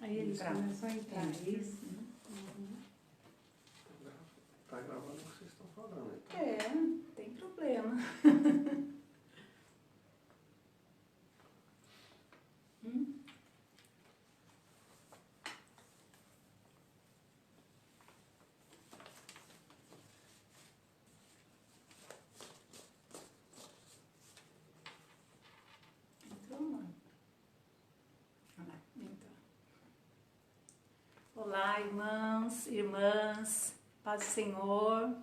Aí eles começam a entrar. Isso. Tá gravando o que vocês estão falando. Então. Não tem problema. Entrou, mano? Entrou. Olá, irmãos, irmãs, paz do Senhor.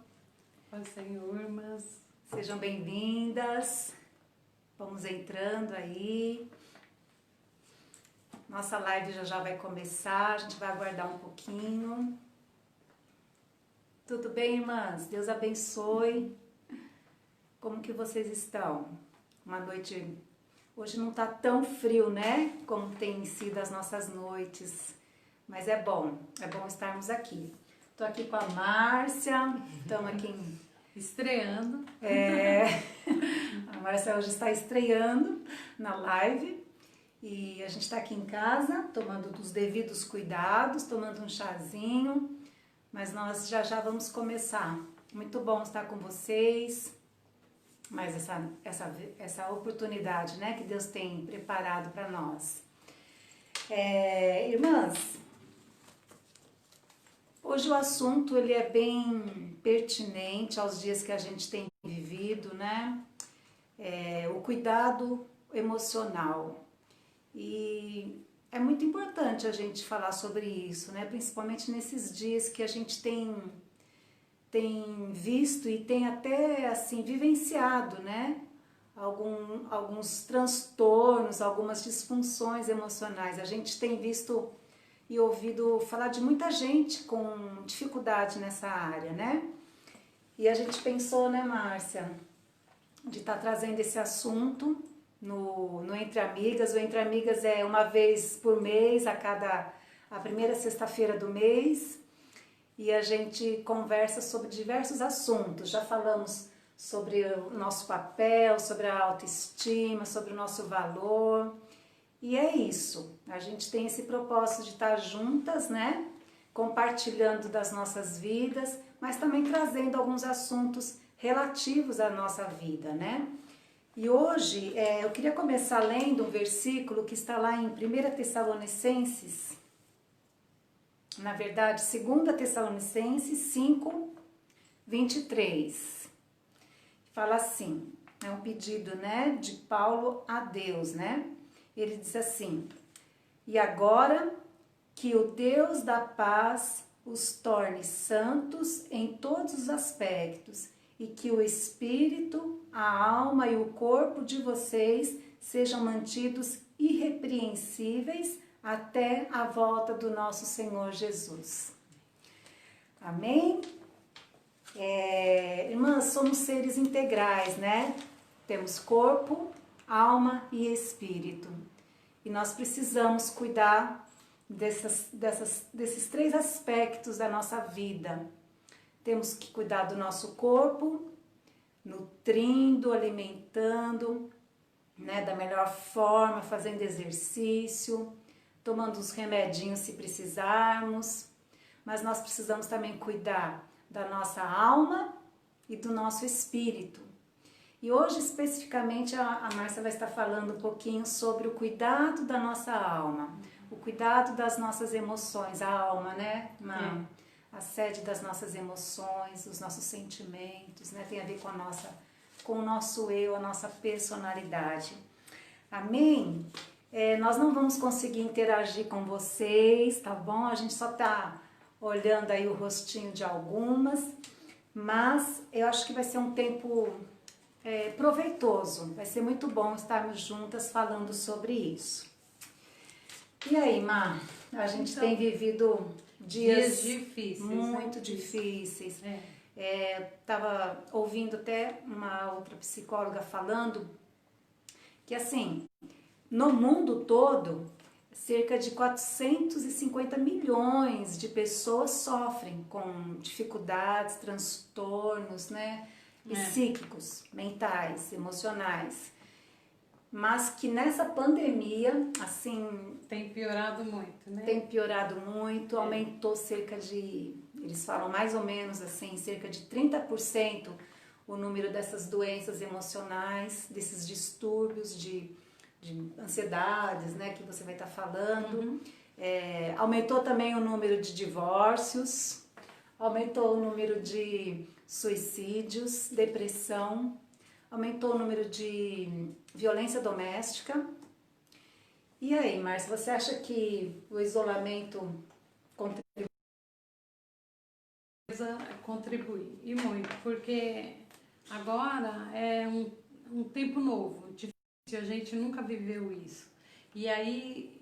Paz do Senhor, irmãs. Sejam bem-vindas. Vamos entrando aí. Nossa live já vai começar, a gente vai aguardar um pouquinho. Tudo bem, irmãs? Deus abençoe. Como que vocês estão? Uma noite... Hoje não tá tão frio, né? Como tem sido as nossas noites. Mas é bom estarmos aqui. Tô aqui com a Márcia, estamos aqui estreando. A Márcia hoje está estreando na live. E a gente está aqui em casa, tomando os devidos cuidados, tomando um chazinho. Mas nós já vamos começar. Muito bom estar com vocês. Mas essa oportunidade, né, que Deus tem preparado para nós. Irmãs, hoje o assunto ele é bem pertinente aos dias que a gente tem vivido, né? O cuidado emocional. E é muito importante a gente falar sobre isso, né? Principalmente nesses dias que a gente tem visto e tem até assim vivenciado, né? Alguns transtornos, algumas disfunções emocionais. A gente tem visto e ouvido falar de muita gente com dificuldade nessa área, né? E a gente pensou, né, Márcia, de estar trazendo esse assunto no Entre Amigas. O Entre Amigas é uma vez por mês, a primeira sexta-feira do mês. E a gente conversa sobre diversos assuntos. Já falamos sobre o nosso papel, sobre a autoestima, sobre o nosso valor. E é isso. A gente tem esse propósito de estar juntas, né? Compartilhando das nossas vidas, mas também trazendo alguns assuntos relativos à nossa vida, né? E hoje eu queria começar lendo um versículo que está lá em 1 Tessalonicenses. Na verdade, 2 Tessalonicenses 5, 23. Fala assim, é um pedido, né, de Paulo a Deus, né? Ele diz assim: e agora que o Deus da paz os torne santos em todos os aspectos e que o espírito, a alma e o corpo de vocês sejam mantidos irrepreensíveis até a volta do nosso Senhor Jesus. Amém? Irmãs, somos seres integrais, né? Temos corpo, alma e espírito. E nós precisamos cuidar desses três aspectos da nossa vida. Temos que cuidar do nosso corpo, nutrindo, alimentando, né, da melhor forma, fazendo exercício, tomando os remedinhos se precisarmos, mas nós precisamos também cuidar da nossa alma e do nosso espírito. E hoje, especificamente, a Márcia vai estar falando um pouquinho sobre o cuidado da nossa alma, o cuidado das nossas emoções, a alma, né, a sede das nossas emoções, os nossos sentimentos, né, tem a ver com o nosso eu, a nossa personalidade. Amém? Nós não vamos conseguir interagir com vocês, tá bom? A gente só tá olhando aí o rostinho de algumas, mas eu acho que vai ser um tempo proveitoso, vai ser muito bom estarmos juntas falando sobre isso. E aí, Má, a gente tem vivido dias difíceis, muito difíceis. Tava ouvindo até uma outra psicóloga falando que assim, no mundo todo, cerca de 450 milhões de pessoas sofrem com dificuldades, transtornos, né, psíquicos, mentais, emocionais. mas que nessa pandemia, assim, Tem piorado muito, né? tem piorado muito, aumentou cerca de, eles falam mais ou menos assim, cerca de 30% o número dessas doenças emocionais, desses distúrbios de ansiedades, né, que você vai estar falando. Aumentou também o número de divórcios, aumentou o número de suicídios, depressão, aumentou o número de violência doméstica. E aí, Márcia, você acha que o isolamento Contribui, e muito, porque agora é um tempo novo, difícil, a gente nunca viveu isso. E aí,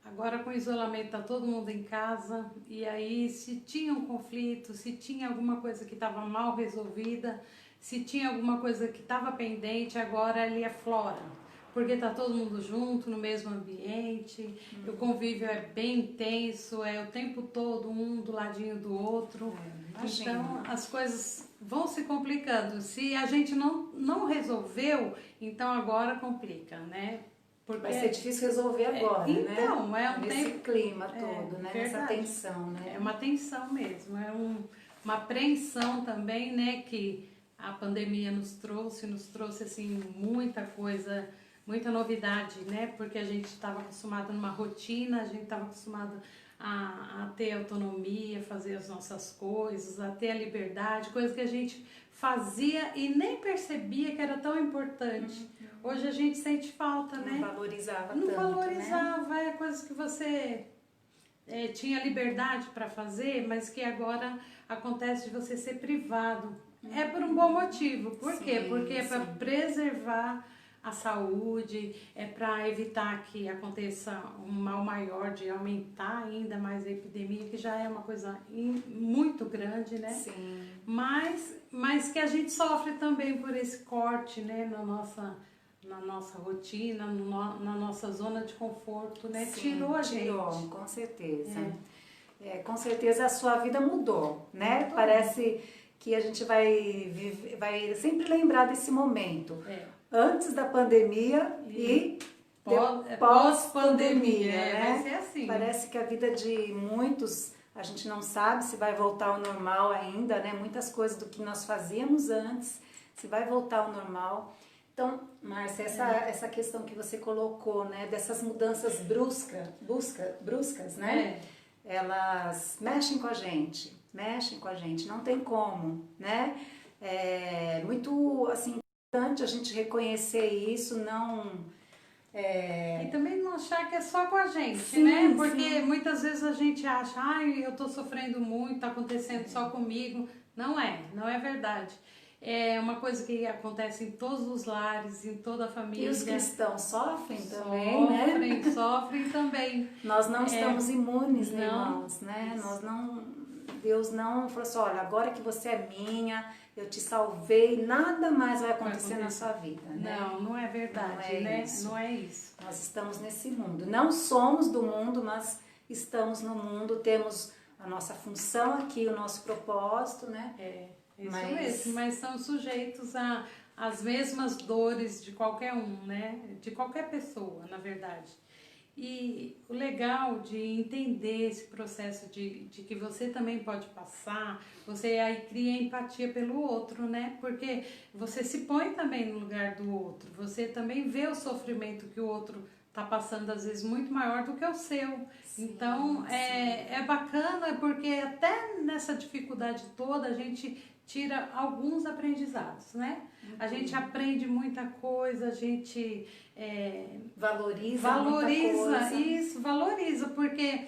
agora com o isolamento, tá todo mundo em casa, e aí se tinha um conflito, se tinha alguma coisa que estava mal resolvida, se tinha alguma coisa que estava pendente, agora ele aflora. Porque tá todo mundo junto, no mesmo ambiente, o convívio é bem intenso, é o tempo todo um do ladinho do outro. Então as coisas vão se complicando. Se a gente não resolveu, então agora complica, né? Porque vai ser difícil resolver agora, né? Então, é um nesse tempo... clima todo, né? Nessa verdade. tensão, né? É uma tensão mesmo, uma apreensão também, né? Que a pandemia nos trouxe assim muita coisa, muita novidade, né? Porque a gente estava acostumado numa rotina, a gente estava acostumado a ter autonomia, fazer as nossas coisas, a ter a liberdade, coisa que a gente fazia e nem percebia que era tão importante. Hoje a gente sente falta, né? Não valorizava Não tanto, valorizava, né? é coisas que você tinha liberdade para fazer, mas que agora acontece de você ser privado. É por um bom motivo. Por quê? Porque é para preservar a saúde, é para evitar que aconteça um mal maior de aumentar ainda mais a epidemia, que já é uma coisa muito grande, né? Sim. Mas que a gente sofre também por esse corte, né, na nossa rotina, na nossa zona de conforto, né? Sim, tirou a gente. Tirou, com certeza. Com certeza a sua vida mudou, né? Mudou. Parece que a gente vai sempre lembrar desse momento. Antes da pandemia e pós-pandemia, né? Vai ser assim. Parece que a vida de muitos, a gente não sabe se vai voltar ao normal ainda, né? Muitas coisas do que nós fazíamos antes, se vai voltar ao normal. Então, Márcia, essa questão que você colocou, né? Dessas mudanças bruscas, né? Elas mexem com a gente, não tem como, né? É muito, assim, importante a gente reconhecer isso, E também não achar que é só com a gente, sim, né? Porque sim. muitas vezes a gente acha, ai, eu tô sofrendo muito, tá acontecendo só comigo. Não é verdade. É uma coisa que acontece em todos os lares, em toda a família. E os cristãos sofrem também, né? Sofrem também. Nós não estamos imunes, né, não. irmãos, né? Deus não falou assim, olha, agora que você é minha, eu te salvei, nada mais vai acontecer na sua vida, né? Não é verdade, né? Não é isso. Nós estamos nesse mundo. Não somos do mundo, mas estamos no mundo, temos a nossa função aqui, o nosso propósito, né? Isso mesmo, mas são sujeitos às mesmas dores de qualquer um, né? De qualquer pessoa, na verdade. E o legal de entender esse processo de que você também pode passar, você aí cria empatia pelo outro, né? Porque você se põe também no lugar do outro, você também vê o sofrimento que o outro está passando, às vezes muito maior do que o seu. Sim, então, é bacana porque até nessa dificuldade toda a gente tira alguns aprendizados, né? A gente aprende muita coisa, a gente valoriza muita coisa. Isso, valoriza, porque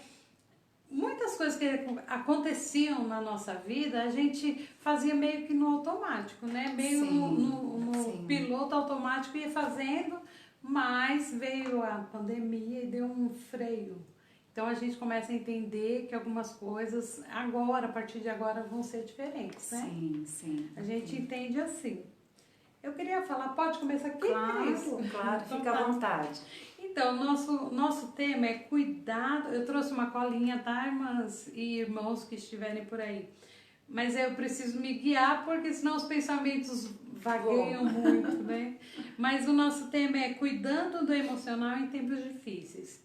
muitas coisas que aconteciam na nossa vida, a gente fazia meio que no automático, né? Meio no piloto automático, ia fazendo, mas veio a pandemia e deu um freio. Então a gente começa a entender que algumas coisas agora, a partir de agora, vão ser diferentes, né? Sim. A gente entende assim. Eu queria falar, pode começar aqui? Claro, Então, fica à vontade. Então, nosso tema é cuidado. Eu trouxe uma colinha, tá, irmãs e irmãos que estiverem por aí. mas eu preciso me guiar, porque senão os pensamentos vagueiam muito, né? Mas o nosso tema é cuidando do emocional em tempos difíceis.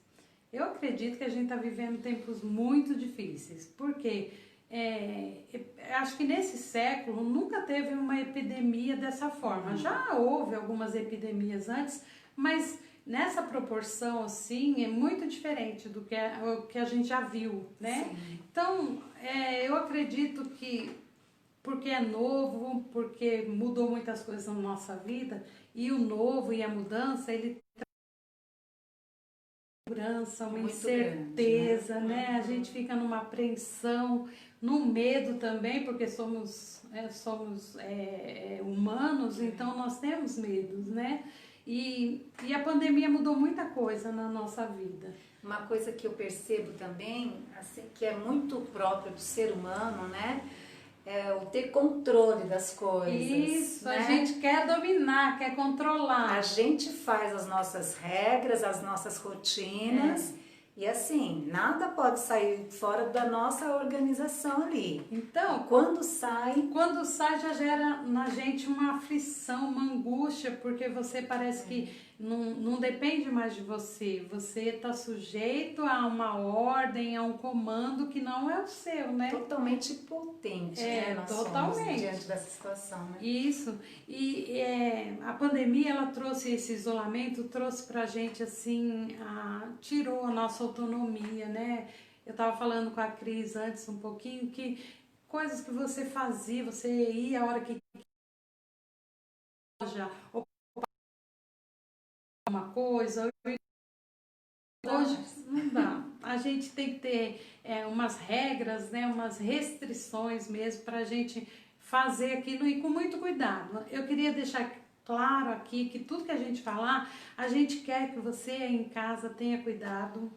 Eu acredito que a gente está vivendo tempos muito difíceis, porque acho que nesse século nunca teve uma epidemia dessa forma. Já houve algumas epidemias antes, mas nessa proporção assim é muito diferente do que o que a gente já viu, né? Sim. Então, eu acredito que porque é novo, porque mudou muitas coisas na nossa vida, e o novo e a mudança, ele segurança, uma Muito incerteza, grande, né? A gente fica numa apreensão, num medo também, porque somos humanos, então nós temos medos, né? E a pandemia mudou muita coisa na nossa vida. Uma coisa que eu percebo também, assim, que é muito próprio do ser humano, né? É o ter controle das coisas. Isso, né? A gente quer dominar, quer controlar. A gente faz as nossas regras, as nossas rotinas, e assim, nada pode sair fora da nossa organização ali. Então, e quando sai já gera na gente uma aflição, uma angústia, porque você parece que não depende mais de você. Você está sujeito a uma ordem, a um comando que não é o seu, né? Totalmente impotente, né? Nós totalmente. somos diante dessa situação, né? Isso. E a pandemia, ela trouxe esse isolamento, trouxe pra gente, assim, tirou a nossa autonomia, né? Eu estava falando com a Cris antes um pouquinho que coisas que você fazia, você ia a hora que já ou uma coisa, hoje não dá. A gente tem que ter umas regras, né, umas restrições mesmo para a gente fazer aquilo e com muito cuidado. Eu queria deixar claro aqui que tudo que a gente falar, a gente quer que você aí em casa tenha cuidado,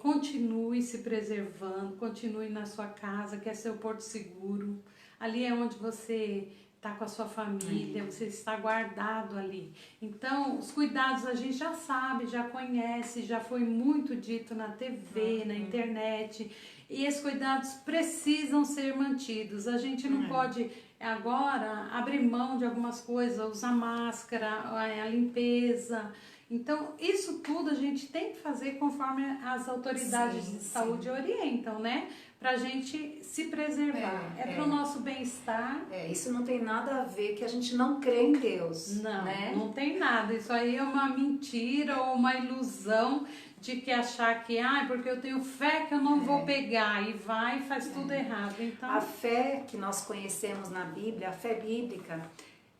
continue se preservando, continue na sua casa, que é seu porto seguro. Ali é onde você está com a sua família, você está guardado ali. Então, os cuidados a gente já sabe, já conhece, já foi muito dito na TV, na internet. E esses cuidados precisam ser mantidos. A gente não pode agora abrir mão de algumas coisas, usar máscara, a limpeza. Então, isso tudo a gente tem que fazer conforme as autoridades de saúde orientam, né? Pra gente se preservar. É pro nosso bem-estar. Isso não tem nada a ver que a gente não crê em Deus. Não, né? não tem nada. Isso aí é uma mentira ou uma ilusão de que achar que, porque eu tenho fé que eu não vou pegar, e vai e faz tudo errado. Então, a fé que nós conhecemos na Bíblia, a fé bíblica,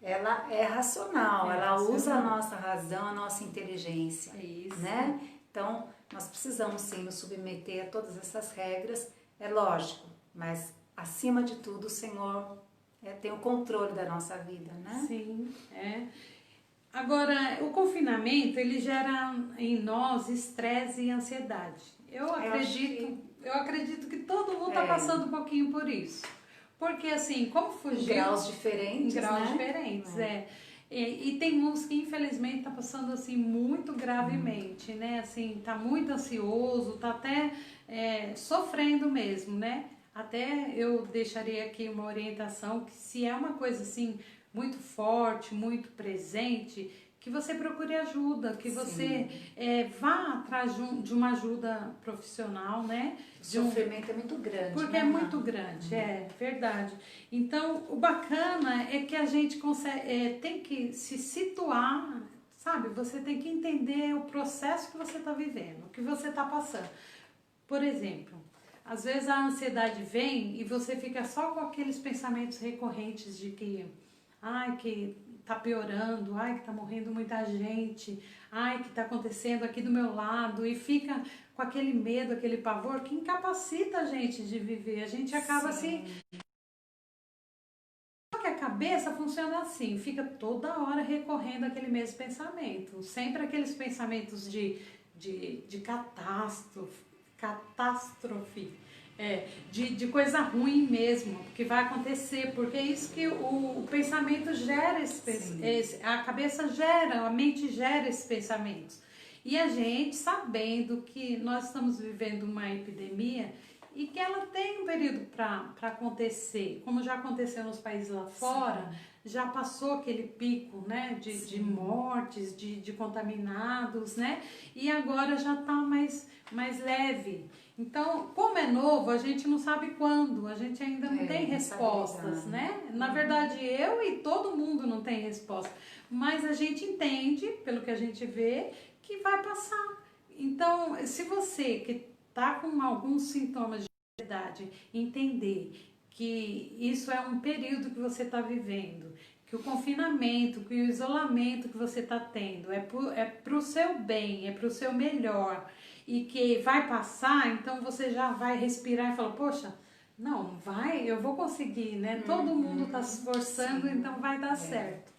ela é racional, ela usa a nossa razão, a nossa inteligência. Isso. Né? Então, nós precisamos sim nos submeter a todas essas regras, é lógico, mas acima de tudo o Senhor tem o controle da nossa vida, né? Sim, Agora, o confinamento, ele gera em nós estresse e ansiedade. Eu acredito que todo mundo está passando um pouquinho por isso. Porque assim, como fugir... Em graus diferentes, E tem uns que infelizmente tá passando assim muito gravemente, né? Assim, tá muito ansioso, tá até sofrendo mesmo, né? Até eu deixaria aqui uma orientação que se é uma coisa assim muito forte, muito presente, que você procure ajuda, que você vá atrás de uma ajuda profissional, né? O sofrimento é muito grande. Porque é muito grande, é verdade. Então, o bacana é que a gente consegue, tem que se situar, sabe? Você tem que entender o processo que você está vivendo, o que você está passando. Por exemplo, às vezes a ansiedade vem e você fica só com aqueles pensamentos recorrentes de que que tá piorando, que tá morrendo muita gente, que tá acontecendo aqui do meu lado, e fica com aquele medo, aquele pavor que incapacita a gente de viver. A gente acaba assim... Só que a cabeça funciona assim, fica toda hora recorrendo àquele mesmo pensamento, sempre aqueles pensamentos de catástrofe, de coisa ruim mesmo, que vai acontecer, porque é isso que o pensamento gera, a cabeça gera, a mente gera esses pensamentos. E a gente, sabendo que nós estamos vivendo uma epidemia, e que ela tem um período para acontecer, como já aconteceu nos países lá fora. Sim. Já passou aquele pico, né, de mortes, de contaminados, né, e agora já está mais leve. Então, como é novo, a gente não sabe quando, a gente ainda não tem respostas, né? Na verdade, eu e todo mundo não tem resposta, mas a gente entende, pelo que a gente vê, que vai passar. Então, se você que está com alguns sintomas de ansiedade, entender que isso é um período que você está vivendo, que o confinamento, que o isolamento que você está tendo é pro seu bem, é pro seu melhor, e que vai passar, então você já vai respirar e falar, poxa, não, eu vou conseguir, né? Todo mundo está se esforçando, então vai dar certo.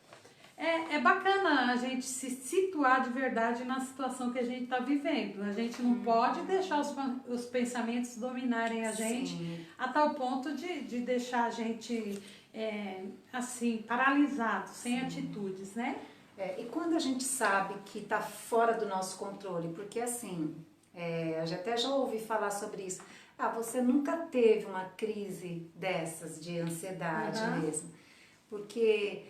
É bacana a gente se situar de verdade na situação que a gente está vivendo. A gente não pode deixar os pensamentos dominarem a gente a tal ponto de deixar a gente assim, paralisado, sem atitudes, né? E quando a gente sabe que está fora do nosso controle, porque assim, eu até já ouvi falar sobre isso. Você nunca teve uma crise dessas, de ansiedade mesmo, porque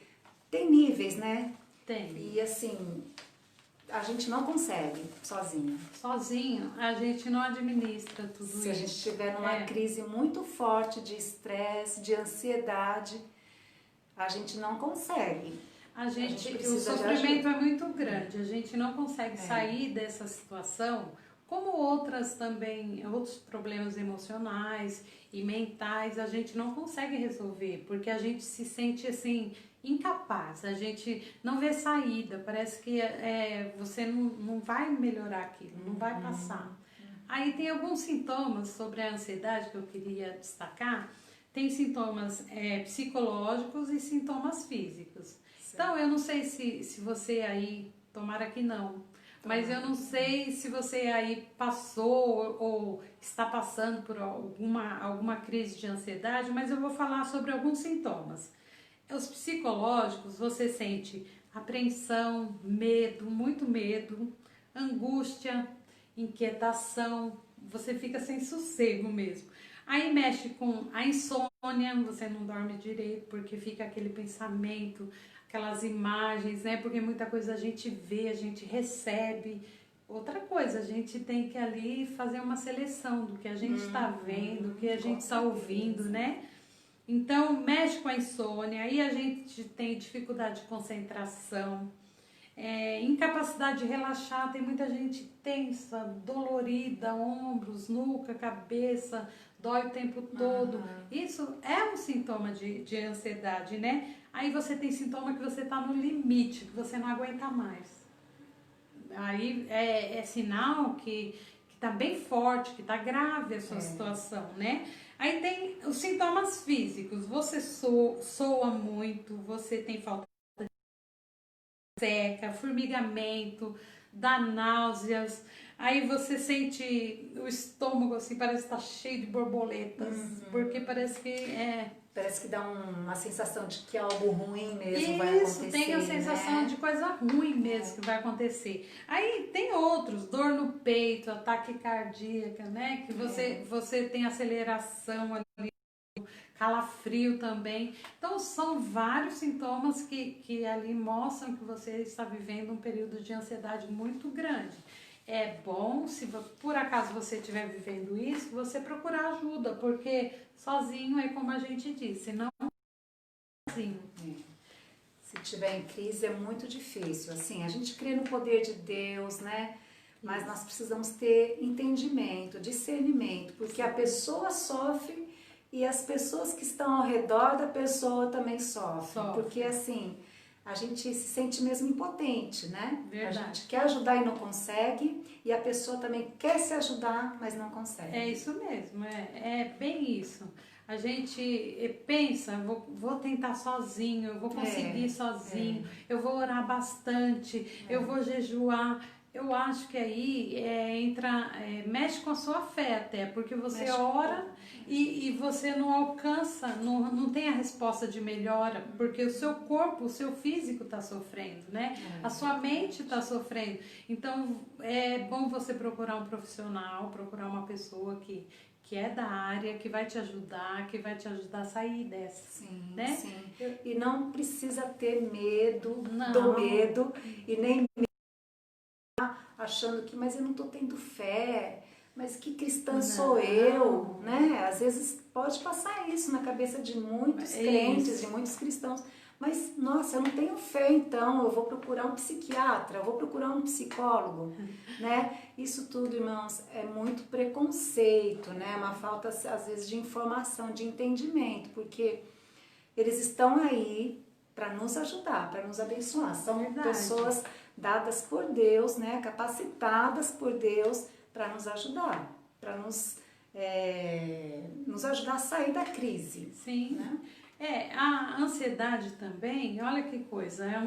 tem níveis, né? Tem. E assim, a gente não consegue sozinho. Sozinho, a gente não administra tudo isso. Se a gente estiver numa crise muito forte de estresse, de ansiedade, a gente não consegue. O sofrimento é muito grande, a gente não consegue sair dessa situação, como outros problemas emocionais e mentais, a gente não consegue resolver, porque a gente se sente assim, incapaz, a gente não vê saída, parece que você não vai melhorar aquilo, não vai passar. Aí tem alguns sintomas sobre a ansiedade que eu queria destacar, tem sintomas psicológicos e sintomas físicos. Então, eu não sei se você aí, tomara que não, mas eu não sei se você aí passou ou está passando por alguma crise de ansiedade, mas eu vou falar sobre alguns sintomas. Os psicológicos, você sente apreensão, medo, muito medo, angústia, inquietação, você fica sem sossego mesmo. Aí mexe com a insônia, você não dorme direito porque fica aquele pensamento, aquelas imagens, né? Porque muita coisa a gente vê, a gente recebe. Outra coisa, a gente tem que ali fazer uma seleção do que a gente está vendo, do que a gente está ouvindo, né? Então, mexe com a insônia, aí a gente tem dificuldade de concentração, incapacidade de relaxar, tem muita gente tensa, dolorida, ombros, nuca, cabeça, dói o tempo todo. Isso é um sintoma de ansiedade, né? Aí você tem sintoma que você está no limite, que você não aguenta mais. Aí é sinal que está bem forte, que está grave a sua situação, né? Aí tem os sintomas físicos, você soa muito, você tem falta de seca, formigamento, dá náuseas, aí você sente o estômago assim, parece que está cheio de borboletas, porque parece que Parece que dá uma sensação de que algo ruim mesmo vai acontecer. Isso, tem a sensação de coisa ruim mesmo que vai acontecer. Aí tem outros, dor no peito, ataque cardíaco, né? Que você tem aceleração ali, calafrio também. Então são vários sintomas que ali mostram que você está vivendo um período de ansiedade muito grande. É bom, se por acaso você estiver vivendo isso, você procurar ajuda, porque sozinho é como a gente disse, não sozinho. Se tiver em crise é muito difícil, assim, a gente crê no poder de Deus, né? Mas nós precisamos ter entendimento, discernimento, porque a pessoa sofre e as pessoas que estão ao redor da pessoa também sofrem. Porque assim, a gente se sente mesmo impotente, né? Verdade. A gente quer ajudar e não consegue, e a pessoa também quer se ajudar, mas não consegue. É isso mesmo, é bem isso. A gente pensa, vou tentar sozinho, eu vou conseguir sozinho, eu vou orar bastante, eu vou jejuar. Eu acho que aí mexe com a sua fé até, porque você ora e você não alcança, não tem a resposta de melhora, porque o seu corpo, o seu físico está sofrendo, né? A sua mente está sofrendo. Então é bom você procurar um profissional, procurar uma pessoa que que é da área, que vai te ajudar, a sair dessa. Sim, né? sim. E não precisa ter medo Não. do medo e nem achando que, mas eu não estou tendo fé, mas que cristã sou eu, né? Às vezes pode passar isso na cabeça de muitos crentes, de muitos cristãos. Mas, nossa, eu não tenho fé, então eu vou procurar um psiquiatra, eu vou procurar um psicólogo, né? Isso tudo, irmãos, é muito preconceito, né? Uma falta, às vezes, de informação, de entendimento, porque eles estão aí para nos ajudar, para nos abençoar. São pessoas dadas por Deus, né? Capacitadas por Deus para nos ajudar, para nos ajudar a sair da crise. Sim. Né? A ansiedade também, olha que coisa, é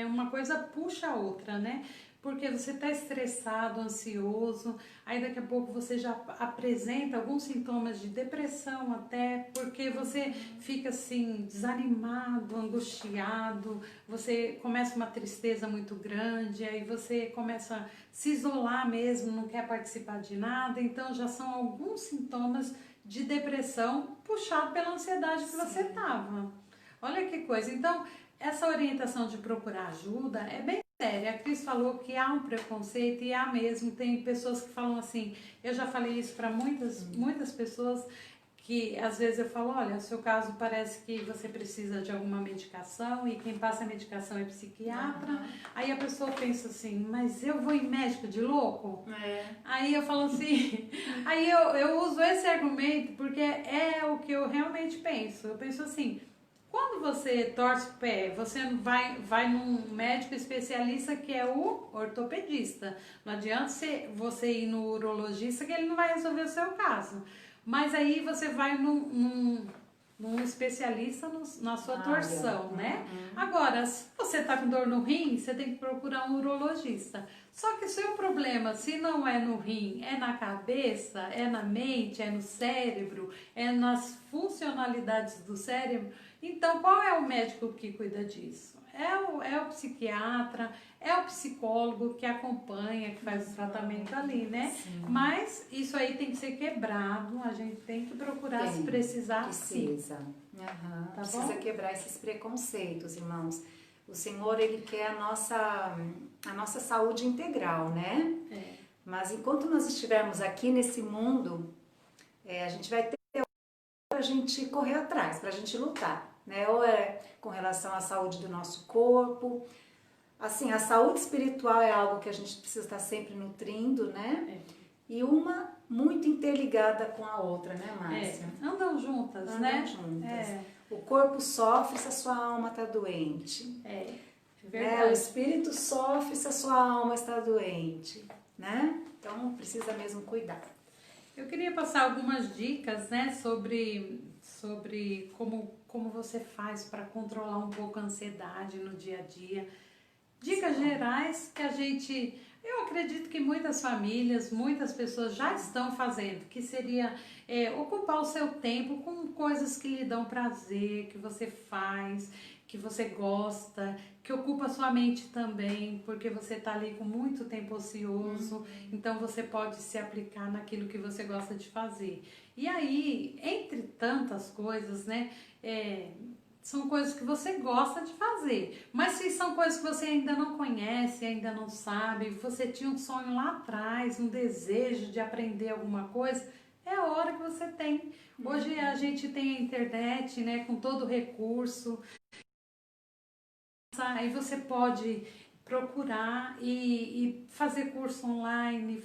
uma coisa puxa a outra, né? Porque você está estressado, ansioso, aí daqui a pouco você já apresenta alguns sintomas de depressão até, porque você fica assim, desanimado, angustiado, você começa uma tristeza muito grande, aí você começa a se isolar mesmo, não quer participar de nada, então já são alguns sintomas de depressão puxado pela ansiedade que você estava. Olha que coisa. Então, essa orientação de procurar ajuda é bem séria. A Cris falou que há um preconceito e há mesmo. Tem pessoas que falam assim, eu já falei isso para muitas pessoas, que às vezes eu falo, olha, seu caso parece que você precisa de alguma medicação e quem passa a medicação é psiquiatra. Aí a pessoa pensa assim, mas eu vou em médico de louco? Aí eu falo assim, aí eu uso esse argumento porque é o que eu realmente penso. Eu penso assim, quando você torce o pé, você vai num médico especialista que é o ortopedista. Não adianta você ir no urologista que ele não vai resolver o seu caso. Mas aí você vai num especialista na sua torção, né? Agora, se você tá com dor no rim, você tem que procurar um urologista. Só que o seu problema, se não é no rim, é na cabeça, é na mente, é no cérebro, é nas funcionalidades do cérebro, então qual é o médico que cuida disso? É o psiquiatra, é o psicólogo que acompanha, que faz o tratamento ali, né? Sim. Mas isso aí tem que ser quebrado, a gente tem que procurar se precisar. Precisa. Tá Precisa bom? quebrar esses preconceitos, irmãos. O Senhor, Ele quer a nossa saúde integral, né? Mas enquanto nós estivermos aqui nesse mundo, a gente vai ter para a gente correr atrás, para a gente lutar, né? Ou é com relação à saúde do nosso corpo. Assim, a saúde espiritual é algo que a gente precisa estar sempre nutrindo, né? E uma muito interligada com a outra, né, Márcia? Andam juntas, né? Juntas. O corpo sofre se a sua alma está doente. Verdade. O espírito sofre se a sua alma está doente, né? Então precisa mesmo cuidar. Eu queria passar algumas dicas, né, sobre como você faz para controlar um pouco a ansiedade no dia a dia. Dicas gerais que eu acredito que muitas famílias, muitas pessoas já estão fazendo, que seria ocupar o seu tempo com coisas que lhe dão prazer, que você faz, que você gosta, que ocupa a sua mente também, porque você está ali com muito tempo ocioso, então você pode se aplicar naquilo que você gosta de fazer. E aí, entre tantas coisas, né, são coisas que você gosta de fazer, mas se são coisas que você ainda não conhece, ainda não sabe, você tinha um sonho lá atrás, um desejo de aprender alguma coisa, é a hora que você tem. Hoje a gente tem a internet, né, com todo o recurso, aí você pode procurar e fazer curso online,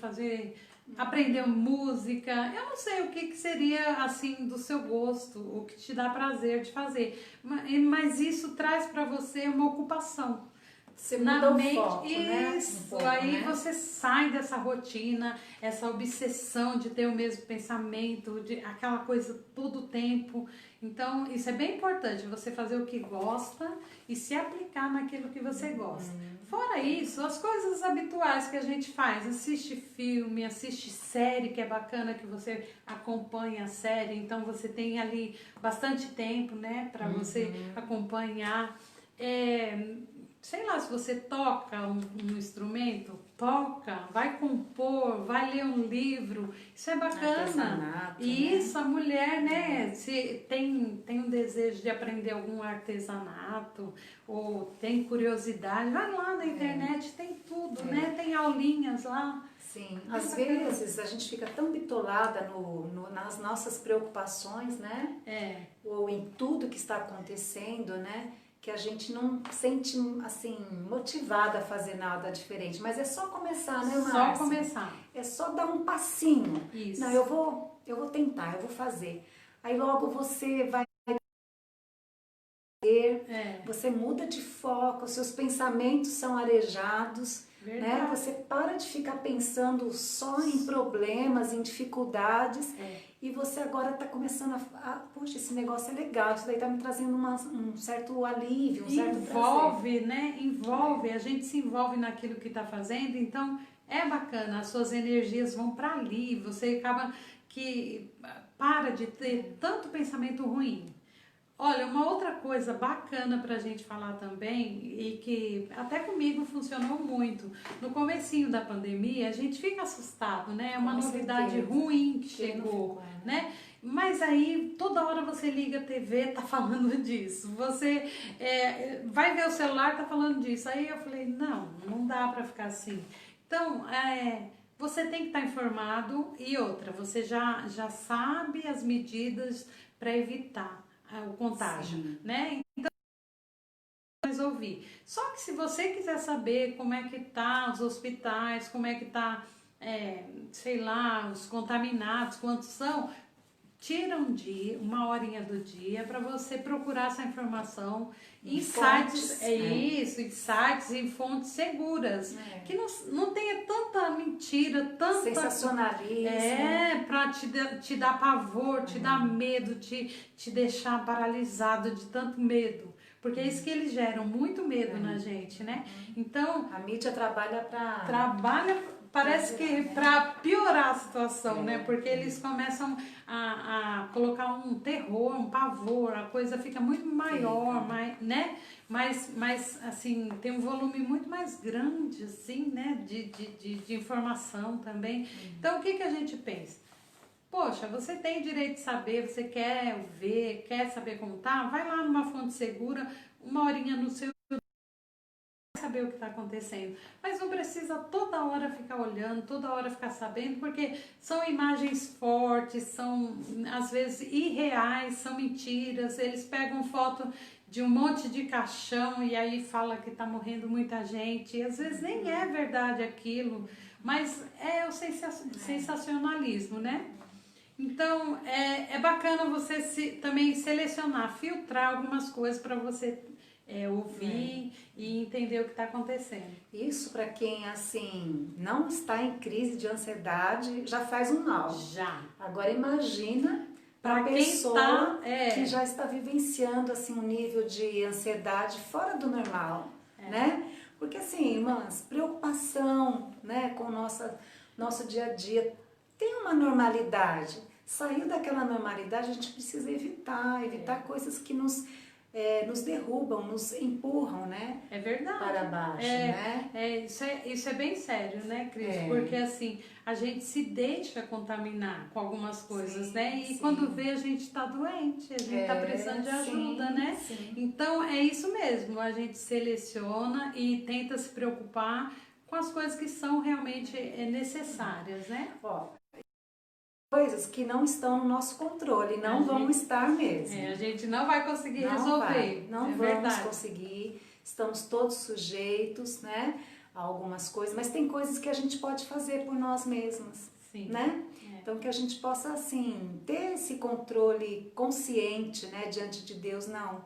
aprender música. Eu não sei o que seria assim do seu gosto, o que te dá prazer de fazer, mas isso traz para você uma ocupação. Você muda o foco, isso, né? Aí você sai dessa rotina, essa obsessão de ter o mesmo pensamento, de aquela coisa todo o tempo. Então, isso é bem importante, você fazer o que gosta e se aplicar naquilo que você gosta. Fora isso, as coisas habituais que a gente faz, assiste filme, assiste série, que é bacana que você acompanha a série, então você tem ali bastante tempo, né, para você acompanhar. Sei lá, se você toca um instrumento, toca, vai compor, vai ler um livro, isso é bacana. Artesanato, E né? isso, a mulher, né, se tem um desejo de aprender algum artesanato, ou tem curiosidade, vai lá na internet, tem tudo, né? Tem aulinhas lá. Sim, Bem às bacana. vezes a gente fica tão bitolada nas nossas preocupações, né? Ou em tudo que está acontecendo, né? Que a gente não sente, assim, motivada a fazer nada diferente. Mas é só começar, né, Márcia? Só começar. É só dar um passinho. Isso. Não, eu vou tentar, eu vou fazer. Aí logo você vai você muda de foco, seus pensamentos são arejados, né? Você para de ficar pensando só em problemas, em dificuldades, e você agora está começando poxa, esse negócio é legal, isso daí está me trazendo um certo alívio, um certo Envolve, né? Envolve, a gente se envolve naquilo que está fazendo, então é bacana, as suas energias vão para ali, você acaba que para de ter tanto pensamento ruim. Olha, uma outra coisa bacana pra gente falar também, e que até comigo funcionou muito, no comecinho da pandemia, a gente fica assustado, né? É uma novidade ruim que chegou, né? Mas aí, toda hora você liga a TV, tá falando disso. Você vai ver o celular, tá falando disso. Aí eu falei, não dá pra ficar assim. Então, você tem que estar informado, e outra, você já sabe as medidas para evitar o contágio, né? Então, resolvi. Só que se você quiser saber como é que tá os hospitais, como é que tá, sei lá, os contaminados, quantos são, tira um dia, uma horinha do dia para você procurar essa informação em sites, em sites, em fontes seguras, que não tenha tanta mentira, tanta sensacionalismo, para te dar pavor, te dar medo, te deixar paralisado de tanto medo, porque é isso que eles geram, muito medo na gente, né? Então a mídia trabalha parece que para piorar a situação, né? Porque eles começam a colocar um terror, um pavor, a coisa fica muito maior, né? Mas assim, tem um volume muito mais grande, assim, né? De informação também. Então, o que a gente pensa? Poxa, você tem direito de saber, você quer ver, quer saber como tá? Vai lá numa fonte segura, uma horinha no seu saber o que está acontecendo, mas não precisa toda hora ficar olhando, toda hora ficar sabendo, porque são imagens fortes, são às vezes irreais, são mentiras, eles pegam foto de um monte de caixão e aí fala que está morrendo muita gente, e às vezes nem é verdade aquilo, mas é o sensacionalismo, né? Então é bacana você também selecionar, filtrar algumas coisas para você ouvir e entender o que está acontecendo. Isso para quem assim não está em crise de ansiedade já faz um mal. Já. Agora imagina para a pessoa que já está vivenciando assim um nível de ansiedade fora do normal, né? Porque assim, irmãs, preocupação, né, com o nosso dia a dia tem uma normalidade. Saiu daquela normalidade, a gente precisa evitar coisas que nos derrubam, nos empurram, né? É verdade. Para baixo, né? Isso é bem sério, né, Cris? Porque assim, a gente se deixa contaminar com algumas coisas, né? E quando vê, a gente está doente, a gente está precisando de ajuda, né? Sim. Então, é isso mesmo, a gente seleciona e tenta se preocupar com as coisas que são realmente necessárias, né? Coisas que não estão no nosso controle, não vão estar mesmo. A gente não vai conseguir resolver. Não vamos conseguir, estamos todos sujeitos, né, a algumas coisas, mas tem coisas que a gente pode fazer por nós mesmas, né? Então que a gente possa, assim, ter esse controle consciente, né, diante de Deus, não. O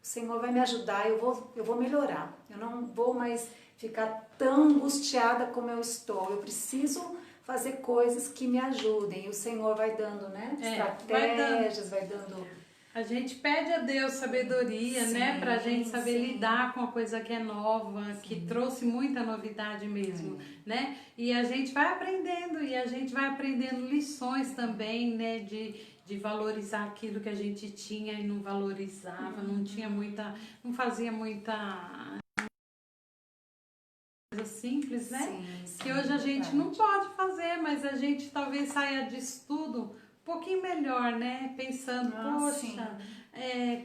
Senhor vai me ajudar, eu vou melhorar, eu não vou mais ficar tão angustiada como eu estou, eu preciso fazer coisas que me ajudem. E o Senhor vai dando, né? Estratégias, vai dando... A gente pede a Deus sabedoria, né? Pra gente saber lidar com a coisa que é nova, que trouxe muita novidade mesmo, né? E a gente vai aprendendo, e a gente vai aprendendo lições também, né? De valorizar aquilo que a gente tinha e não valorizava, não tinha muita... Não fazia muita... assim, simples, né? Sim, Que hoje a gente verdade. não pode fazer, mas a gente talvez saia disso tudo um pouquinho melhor, né? Pensando, Sim. poxa,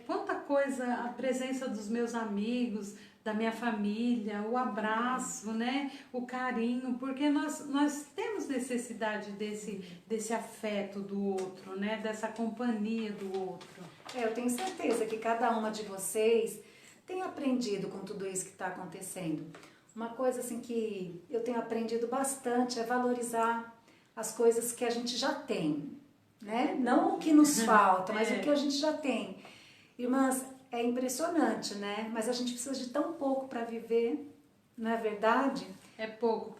quanta coisa, a presença dos meus amigos, da minha família, o abraço, né? O carinho, porque nós temos necessidade desse afeto do outro, né? Dessa companhia do outro. Eu tenho certeza que cada uma de vocês tem aprendido com tudo isso que está acontecendo. Uma coisa assim que eu tenho aprendido bastante é valorizar as coisas que a gente já tem, né? Não o que nos falta, mas o que a gente já tem. Irmãs, é impressionante, né? Mas a gente precisa de tão pouco para viver, não é verdade? É pouco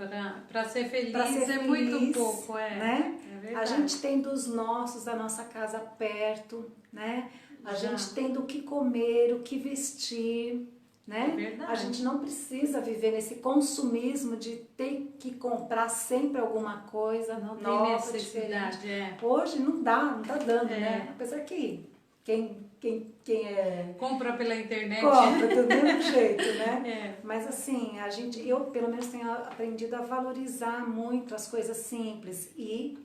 para ser feliz, Pra ser é feliz, muito pouco, né? É verdade. A gente tem dos nossos, da nossa casa perto, né? A gente tem do que comer, o que vestir, né? É verdade. A gente não precisa viver nesse consumismo de ter que comprar sempre alguma coisa Não tem nova, necessidade, diferente. Hoje não tá dando, É. né? Apesar que quem compra pela internet. compra do mesmo jeito, né? É. Mas assim, eu pelo menos tenho aprendido a valorizar muito as coisas simples e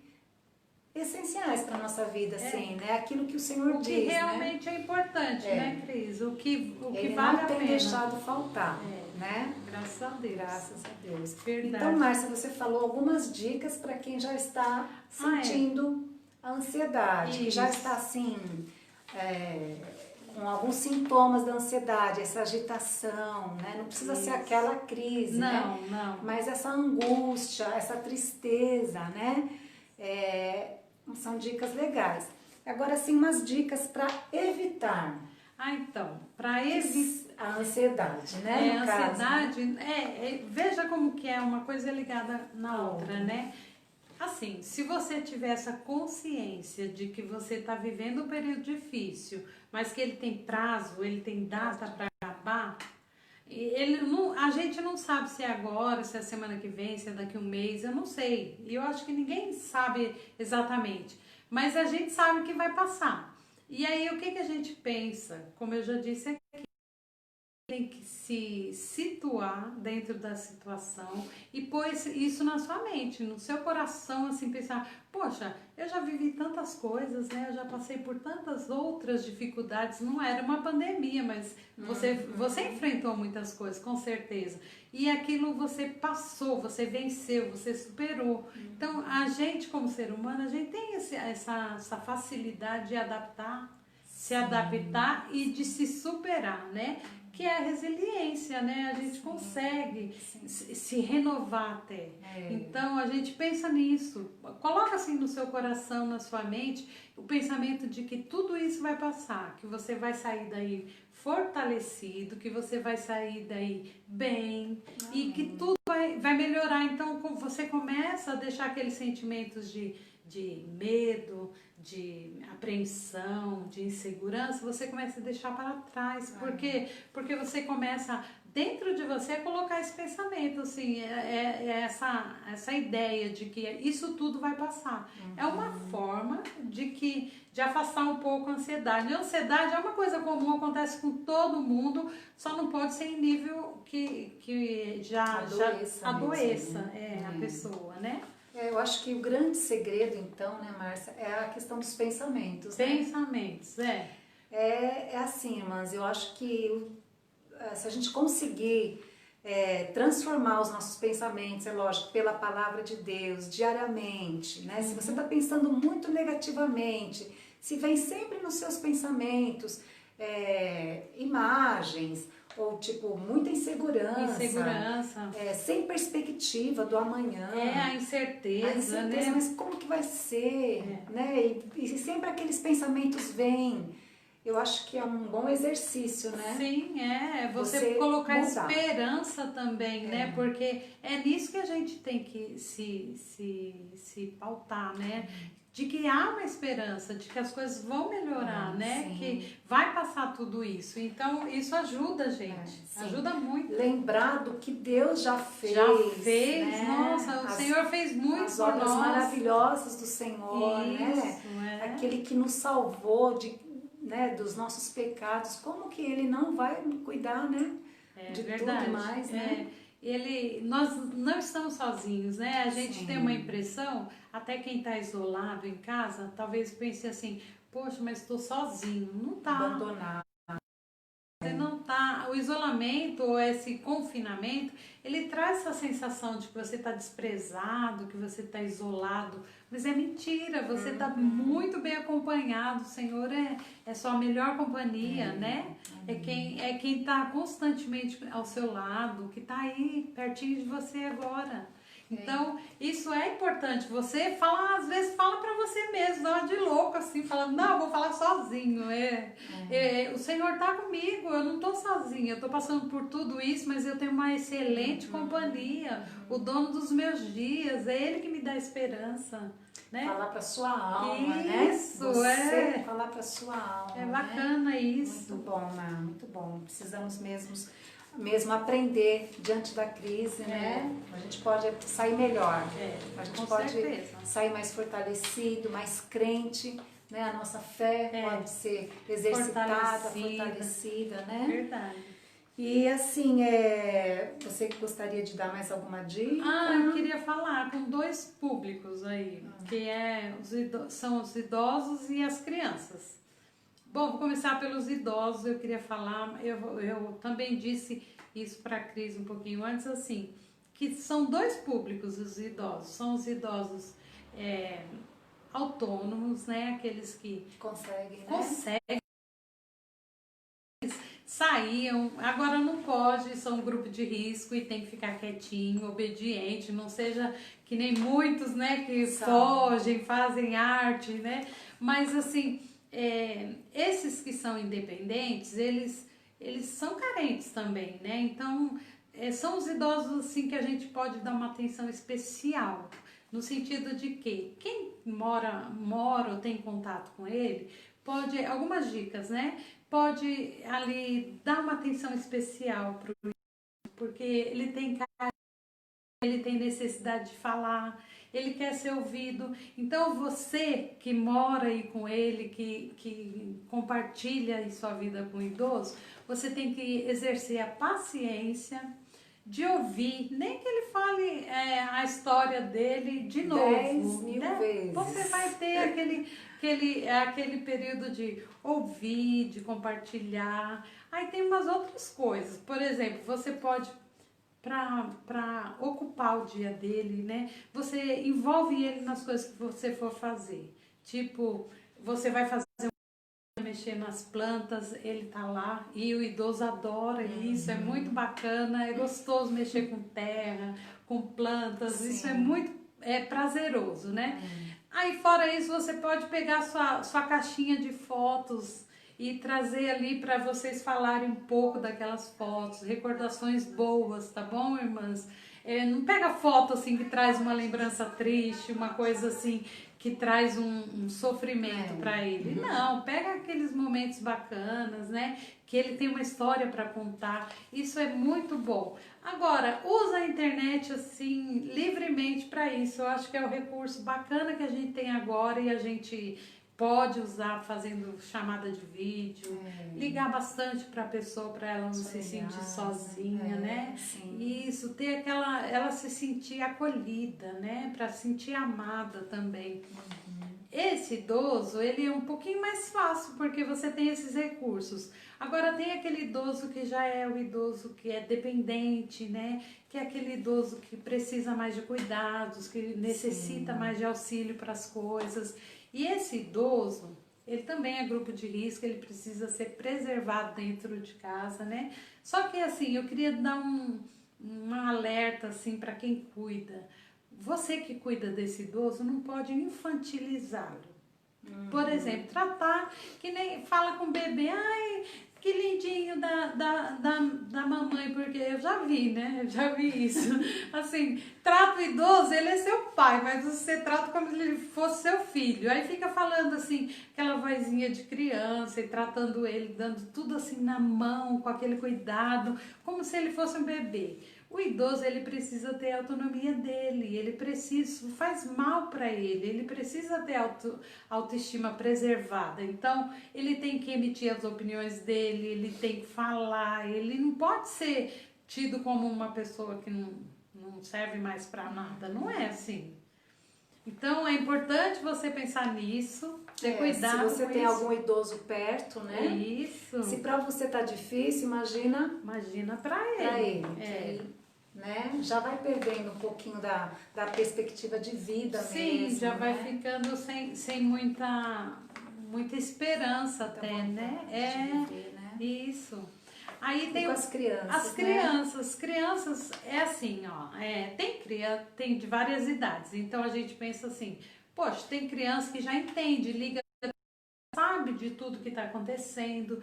essenciais para nossa vida, assim, né? Aquilo que o Senhor O diz, que realmente é importante, né, Cris? O que Ele vale não a tem pena. deixado faltar, né? Graças a Deus. Graças a Deus. Verdade. Então, Márcia, você falou algumas dicas para quem já está sentindo a ansiedade, que já está assim, com alguns sintomas da ansiedade, essa agitação, né? Não precisa ser aquela crise, né? Não. Mas essa angústia, essa tristeza, né? São dicas legais. Agora, sim, umas dicas para evitar. Então, para evitar a ansiedade, né? A ansiedade, veja como que é uma coisa ligada na outra, né? Assim, se você tiver essa consciência de que você está vivendo um período difícil, mas que ele tem prazo, ele tem data para acabar, a gente não sabe se é agora, se é semana que vem, se é daqui a um mês, eu não sei. E eu acho que ninguém sabe exatamente, mas a gente sabe que vai passar. E aí, o que a gente pensa? Como eu já disse aqui, tem que se situar dentro da situação e pôr isso na sua mente, no seu coração, assim, pensar, poxa, eu já vivi tantas coisas, né? Eu já passei por tantas outras dificuldades, não era uma pandemia, mas você enfrentou muitas coisas, com certeza. E aquilo você passou, você venceu, você superou. Então, a gente, como ser humano, a gente tem essa facilidade de se adaptar e de se superar, né? Que é a resiliência, né? A gente consegue se renovar até. Então, a gente pensa nisso. Coloca assim no seu coração, na sua mente, o pensamento de que tudo isso vai passar, que você vai sair daí fortalecido, que você vai sair daí bem e que tudo vai melhorar. Então, você começa a deixar aqueles sentimentos de medo, de apreensão, de insegurança, você começa a deixar para trás. Por quê? Porque você começa, dentro de você, a colocar esse pensamento, assim, essa ideia de que isso tudo vai passar. É uma forma de afastar um pouco a ansiedade. A ansiedade é uma coisa comum, acontece com todo mundo, só não pode ser em nível que já adoeça a pessoa, né? Eu acho que o grande segredo, então, né, Márcia, é a questão dos pensamentos. Pensamentos, É assim, irmãs, eu acho que se a gente conseguir transformar os nossos pensamentos, é lógico, pela palavra de Deus, diariamente, né? Se você está pensando muito negativamente, se vem sempre nos seus pensamentos imagens, ou tipo, muita insegurança, sem perspectiva do amanhã. A incerteza, né? Mas como que vai ser, né? E sempre aqueles pensamentos vêm. Eu acho que é um bom exercício, né? Sim, você colocar mudar. Esperança também, né? Porque é nisso que a gente tem que se pautar, né? De que há uma esperança, de que as coisas vão melhorar, né? Sim. Que vai passar tudo isso. Então, isso ajuda a gente. Ajuda muito. Lembrar do que Deus já fez. Né? Nossa, o Senhor fez muito as por obras nós. maravilhosas do Senhor, isso, né? Aquele que nos salvou dos nossos pecados. Como que Ele não vai cuidar, né? De verdade. Tudo mais, né? nós não estamos sozinhos, né? A gente Sim. tem uma impressão, até quem está isolado em casa, talvez pense assim, poxa, mas estou sozinho. Não tá. Abandonar. Você não tá. O isolamento ou esse confinamento, ele traz essa sensação de que você está desprezado, que você está isolado. Mas é mentira, você está muito bem acompanhado. O Senhor é sua melhor companhia, né? É quem está constantemente ao seu lado, que está aí pertinho de você agora. Então, isso é importante. Você fala, às vezes, fala pra você mesmo, dá uma de louco, assim, falando, não, eu vou falar sozinho. O Senhor tá comigo, eu não tô sozinha, eu tô passando por tudo isso, mas eu tenho uma excelente companhia. O dono dos meus dias, é Ele que me dá esperança. Né? Falar para sua alma, isso, né? Você falar para sua alma. É bacana, né? Isso. Muito bom, Má, muito bom. Precisamos mesmo aprender diante da crise, né? A gente pode sair melhor. A gente pode sair mais fortalecido, mais crente, né? A nossa fé pode ser exercitada, fortalecida, né? Verdade. E assim, você gostaria de dar mais alguma dica? Eu queria falar com dois públicos aí, que são os idosos e as crianças. Bom, vou começar pelos idosos, eu queria falar, eu também disse isso para a Cris um pouquinho antes, assim, que são dois públicos os idosos, são os idosos autônomos, né, aqueles que conseguem saíam, agora não pode, são um grupo de risco e tem que ficar quietinho, obediente, não seja que nem muitos, né, que fogem, fazem arte, né, mas assim, esses que são independentes, eles são carentes também, né, então são os idosos assim que a gente pode dar uma atenção especial, no sentido de que quem mora ou tem contato com ele, pode, algumas dicas, né, pode ali dar uma atenção especial porque ele tem necessidade de falar, ele quer ser ouvido. Então você que mora aí com ele, que compartilha aí sua vida com o idoso, você tem que exercer a paciência de ouvir, nem que ele fale a história dele de novo. 10.000 vezes. Você vai ter aquele período de ouvir, de compartilhar. Aí tem umas outras coisas. Por exemplo, você pode, para ocupar o dia dele, né? Você envolve ele nas coisas que você for fazer. Tipo, você vai fazer mexer nas plantas, ele tá lá e o idoso adora isso, é muito bacana, é gostoso mexer com terra, com plantas, Sim. Isso é muito prazeroso, né? Aí fora isso você pode pegar sua caixinha de fotos e trazer ali para vocês falarem um pouco daquelas fotos, recordações boas, tá bom, irmãs? Não pega foto assim que traz uma lembrança triste, uma coisa assim que traz um sofrimento para ele. Não, pega aqueles momentos bacanas, né? Que ele tem uma história para contar. Isso é muito bom. Agora, usa a internet assim livremente para isso. Eu acho que é o recurso bacana que a gente tem agora e a gente pode usar fazendo chamada de vídeo, ligar bastante para a pessoa, para ela não se sentir sozinha, né? Sim. Isso, ter ela se sentir acolhida, né? Para sentir amada também. Esse idoso, ele é um pouquinho mais fácil, porque você tem esses recursos. Agora tem aquele idoso que já é o idoso que é dependente, né? Que é aquele idoso que precisa mais de cuidados, que necessita mais de auxílio para as coisas. E esse idoso, ele também é grupo de risco, ele precisa ser preservado dentro de casa, né? Só que assim, eu queria dar um alerta assim para quem cuida. Você que cuida desse idoso não pode infantilizá-lo. Por exemplo, tratar que nem fala com o bebê, ai, que lindinho da mamãe, porque eu já vi, né? Eu já vi isso. Assim, trata o idoso, ele é seu pai, mas você trata como se ele fosse seu filho. Aí fica falando assim, aquela vozinha de criança e tratando ele, dando tudo assim na mão, com aquele cuidado, como se ele fosse um bebê. O idoso, ele precisa ter a autonomia dele, isso faz mal para ele precisa ter autoestima preservada. Então, ele tem que emitir as opiniões dele, ele tem que falar, ele não pode ser tido como uma pessoa que não serve mais para nada. Não é assim. Então é importante você pensar nisso, ter cuidado. Se você com tem isso. algum idoso perto, né? Isso. Se para você tá difícil, imagina para ele. É. Né? Já vai perdendo um pouquinho da perspectiva de vida Sim, mesmo. já vai né? ficando sem muita esperança Muita até, né? vontade de viver, né? Isso. Aí E tem com as crianças, as crianças é assim, ó, tem de várias idades. Então a gente pensa assim, poxa, tem criança que já entende, liga, sabe de tudo que está acontecendo,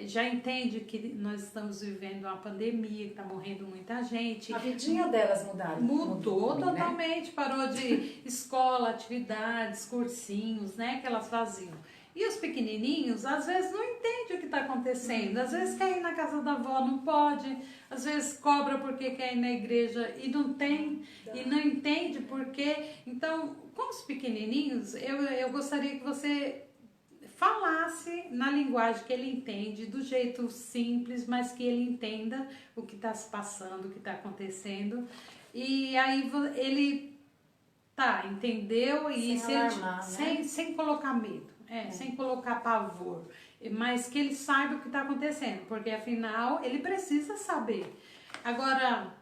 já entende que nós estamos vivendo uma pandemia, que está morrendo muita gente. A vidinha delas Mudou também, totalmente, parou de escola, atividades, cursinhos, né, que elas faziam. E os pequenininhos, às vezes, não entendem o que está acontecendo. Às vezes quer ir na casa da avó, não pode. Às vezes cobra porque quer ir na igreja e não tem. E não entende porque. Então, com os pequenininhos, eu gostaria que você falasse na linguagem que ele entende, do jeito simples, mas que ele entenda o que está se passando, o que está acontecendo. E aí ele entendeu e sem alarmar, sem colocar medo, sem colocar pavor, mas que ele saiba o que está acontecendo, porque afinal ele precisa saber. Agora,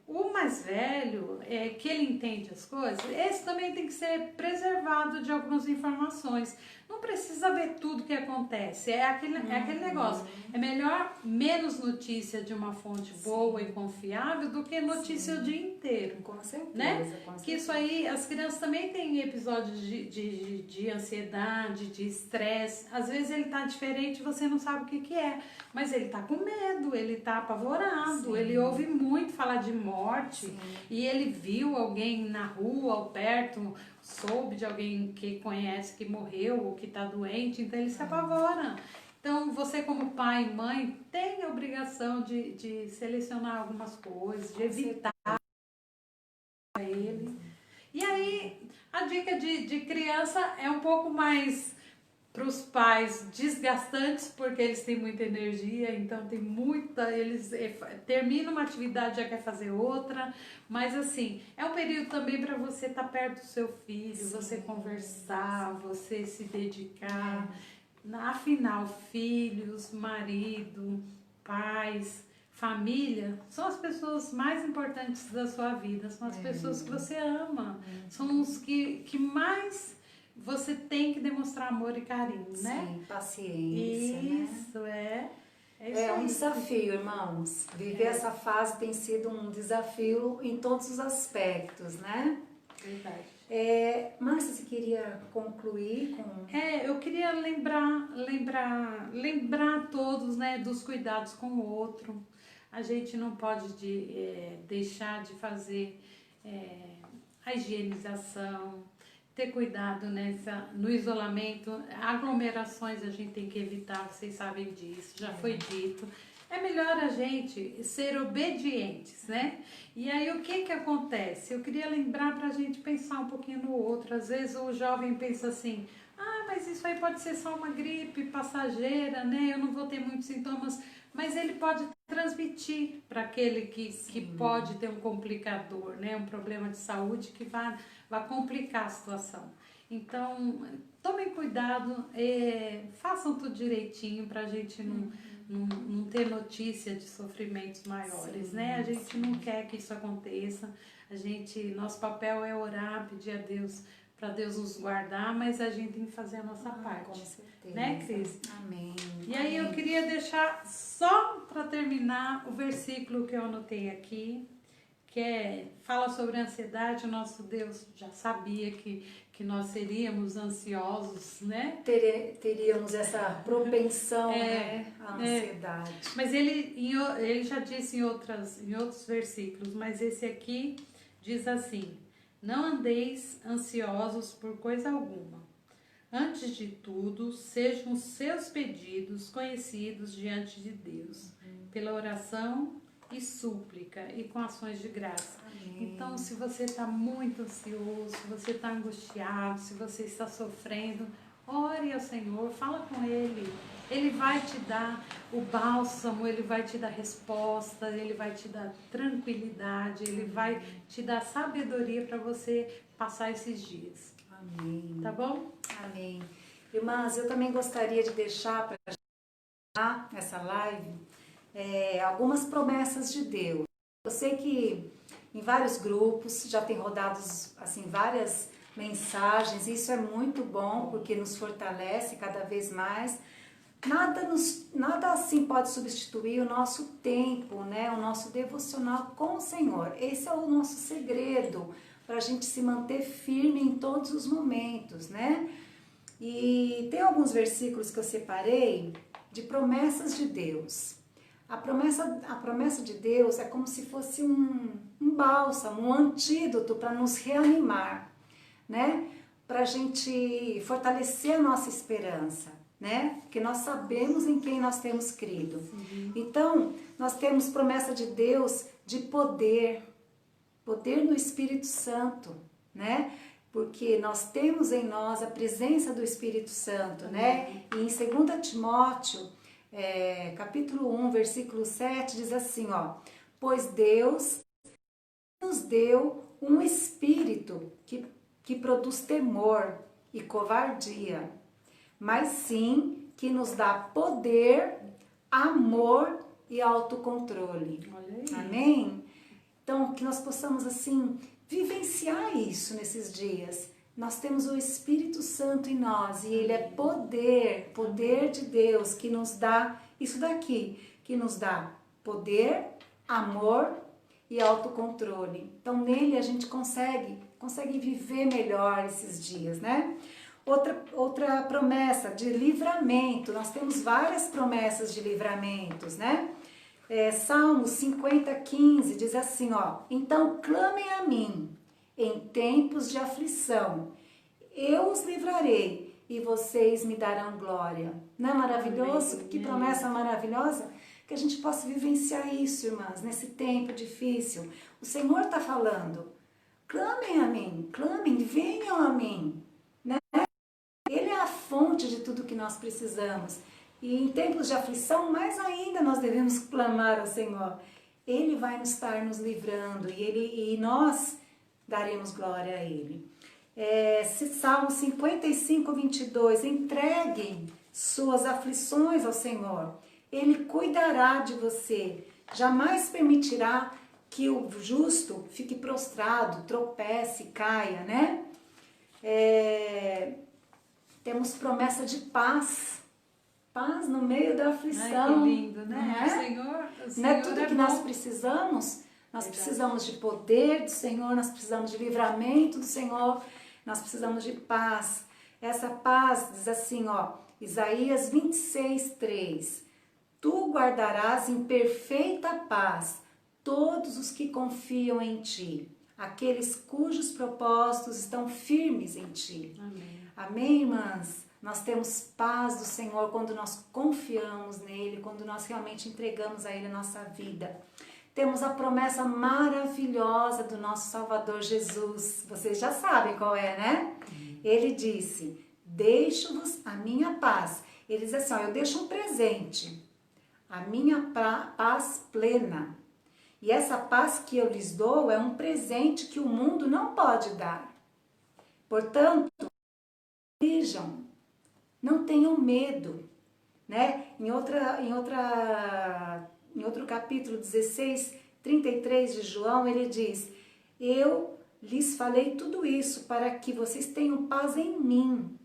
o mais velho, que ele entende as coisas, esse também tem que ser preservado de algumas informações. Não precisa ver tudo que acontece, é aquele negócio. É melhor menos notícia de uma fonte boa e confiável do que notícia o dia inteiro. Com certeza, né? com certeza. Que isso aí, as crianças também têm episódios de ansiedade, de estresse. Às vezes ele tá diferente e você não sabe o que é. Mas ele tá com medo, ele tá apavorado, Sim. ele ouve muito falar de morte. Sim. E ele viu alguém na rua ou perto, soube de alguém que conhece que morreu ou que tá doente, então ele se apavora. Então, você como pai e mãe tem a obrigação de selecionar algumas coisas, de evitar ele. E aí, a dica de criança é um pouco mais para os pais desgastantes, porque eles têm muita energia, então tem muita, eles terminam uma atividade e já quer fazer outra, mas assim, é um período também para você estar perto do seu filho, sim, você conversar, você se dedicar. Afinal, filhos, marido, pais, família, são as pessoas mais importantes da sua vida, são as pessoas que você ama, são os que mais você tem que demonstrar amor e carinho, né? Sim, paciência, isso, né? É um desafio, irmãos. Viver essa fase tem sido um desafio em todos os aspectos, né? Verdade. Márcia, você queria concluir com... eu queria lembrar a todos, né, dos cuidados com o outro. A gente não pode deixar de fazer a higienização, ter cuidado no isolamento. Aglomerações a gente tem que evitar, vocês sabem disso, já foi dito. É melhor a gente ser obedientes, né? E aí o que acontece? Eu queria lembrar para a gente pensar um pouquinho no outro. Às vezes o jovem pensa assim, mas isso aí pode ser só uma gripe passageira, né? Eu não vou ter muitos sintomas, mas ele pode transmitir para aquele que pode ter um complicador, né? Um problema de saúde que vai complicar a situação. Então, tomem cuidado, façam tudo direitinho para a gente não ter notícia de sofrimentos maiores, né? A gente não quer que isso aconteça. Nosso papel é orar, pedir a Deus para Deus nos guardar, mas a gente tem que fazer a nossa parte. Com certeza. Né, Cris? Amém. E aí eu queria deixar só para terminar o versículo que eu anotei aqui, que fala sobre a ansiedade. O nosso Deus já sabia que nós seríamos ansiosos, né? Teríamos essa propensão, né, à ansiedade. Mas ele já disse em outros versículos, mas esse aqui diz assim: não andeis ansiosos por coisa alguma. Antes de tudo, sejam os seus pedidos conhecidos diante de Deus, pela oração e súplica e com ações de graça. Amém. Então, se você está muito ansioso, se você está angustiado, se você está sofrendo, ore ao Senhor, fala com Ele. Ele vai te dar o bálsamo, Ele vai te dar resposta, Ele vai te dar tranquilidade, Ele vai te dar sabedoria para você passar esses dias. Amém. Tá bom? Amém. Irmãs, eu também gostaria de deixar para essa live algumas promessas de Deus. Eu sei que em vários grupos já tem rodado assim, várias mensagens, isso é muito bom porque nos fortalece cada vez mais. Nada assim pode substituir o nosso tempo, né? O nosso devocional com o Senhor. Esse é o nosso segredo para a gente se manter firme em todos os momentos, né? E tem alguns versículos que eu separei de promessas de Deus. A promessa de Deus é como se fosse um bálsamo, um antídoto para nos reanimar, né? Para a gente fortalecer a nossa esperança, né? Porque nós sabemos em quem nós temos crido. Sim. Então, nós temos promessa de Deus de poder no Espírito Santo, né? Porque nós temos em nós a presença do Espírito Santo, né? E em 2 Timóteo, capítulo 1, versículo 7, diz assim, ó: pois Deus nos deu um espírito que produz temor e covardia, mas sim que nos dá poder, amor e autocontrole. Olha aí. Amém? Então, que nós possamos, assim, vivenciar isso nesses dias. Nós temos o Espírito Santo em nós e ele é poder de Deus que nos dá isso daqui, que nos dá poder, amor e autocontrole. Então, nele a gente consegue viver melhor esses dias, né? Outra promessa de livramento, nós temos várias promessas de livramentos, né? Salmos 50:15 diz assim, ó: então clamem a mim em tempos de aflição, eu os livrarei e vocês me darão glória. Não é maravilhoso? Amém. Que promessa maravilhosa! Que a gente possa vivenciar isso, irmãs, nesse tempo difícil. O Senhor está falando, clamem a mim, clamem, venham a mim, né? Ele é a fonte de tudo que nós precisamos. E em tempos de aflição, mais ainda nós devemos clamar ao Senhor. Ele vai estar nos livrando e nós daremos glória a Ele. Salmo 55:22, entreguem suas aflições ao Senhor. Ele cuidará de você. Jamais permitirá que o justo fique prostrado, tropece, caia, né? Temos promessa de paz. Paz no meio da aflição. Ai, que lindo, né? Não é? O Senhor Não é tudo que bom. nós precisamos? Nós precisamos de poder do Senhor, nós precisamos de livramento do Senhor, nós precisamos de paz. Essa paz diz assim, ó, Isaías 26:3: tu guardarás em perfeita paz todos os que confiam em ti, aqueles cujos propósitos estão firmes em ti. Amém. Amém, irmãs? Nós temos paz do Senhor quando nós confiamos nele, quando nós realmente entregamos a ele a nossa vida. Temos a promessa maravilhosa do nosso Salvador Jesus. Vocês já sabem qual é, né? Ele disse, deixo-vos a minha paz. Ele diz assim, ó, eu deixo um presente, a minha paz plena. E essa paz que eu lhes dou é um presente que o mundo não pode dar. Portanto, vejam, não tenham medo, né? Em outro capítulo 16:33 de João, ele diz, eu lhes falei tudo isso para que vocês tenham paz em mim.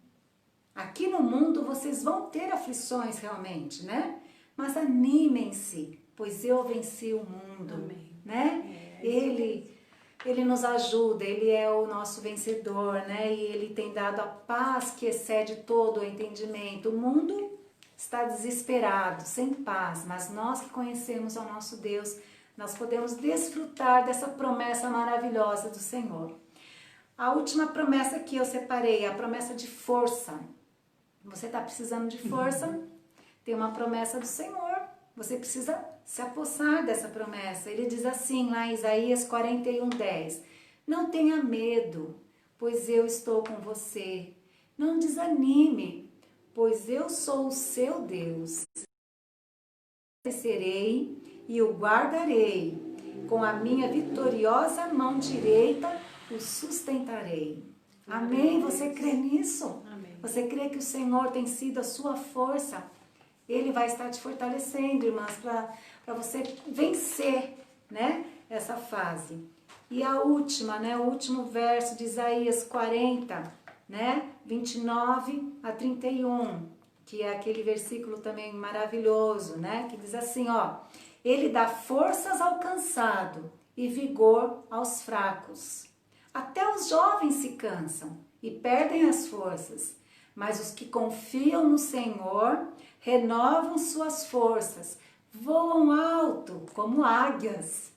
Aqui no mundo vocês vão ter aflições realmente, né? Mas animem-se, pois eu venci o mundo. Amém. Né? Ele nos ajuda, ele é o nosso vencedor, né? E ele tem dado a paz que excede todo o entendimento. O mundo está desesperado, sem paz, mas nós que conhecemos ao nosso Deus, nós podemos desfrutar dessa promessa maravilhosa do Senhor. A última promessa que eu separei é a promessa de força. Você está precisando de força? Tem uma promessa do Senhor. Você precisa se apossar dessa promessa. Ele diz assim lá em Isaías 41:10. Não tenha medo, pois eu estou com você. Não desanime, pois eu sou o seu Deus. Serei e o guardarei. Com a minha vitoriosa mão direita o sustentarei. Amém? Você crê nisso? Amém. Você crê que o Senhor tem sido a sua força? Ele vai estar te fortalecendo, irmãs, para você vencer, né, essa fase. E a última, né, o último verso de Isaías 40, né, 29 a 31, que é aquele versículo também maravilhoso, né, que diz assim, ó: Ele dá forças ao cansado e vigor aos fracos. Até os jovens se cansam e perdem as forças, mas os que confiam no Senhor renovam suas forças, voam alto como águias,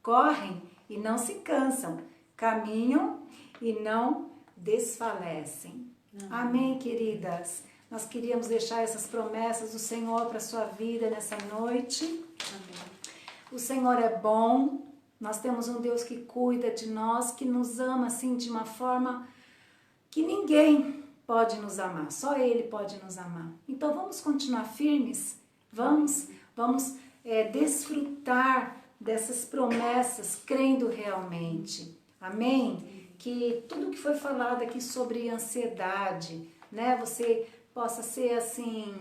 correm e não se cansam, caminham e não desfalecem. Amém, queridas? Nós queríamos deixar essas promessas do Senhor para a sua vida nessa noite. Amém. O Senhor é bom, nós temos um Deus que cuida de nós, que nos ama assim de uma forma que ninguém pode nos amar, só Ele pode nos amar. Então vamos continuar firmes, vamos desfrutar dessas promessas, crendo realmente. Amém? Que tudo que foi falado aqui sobre ansiedade, né, você possa ser assim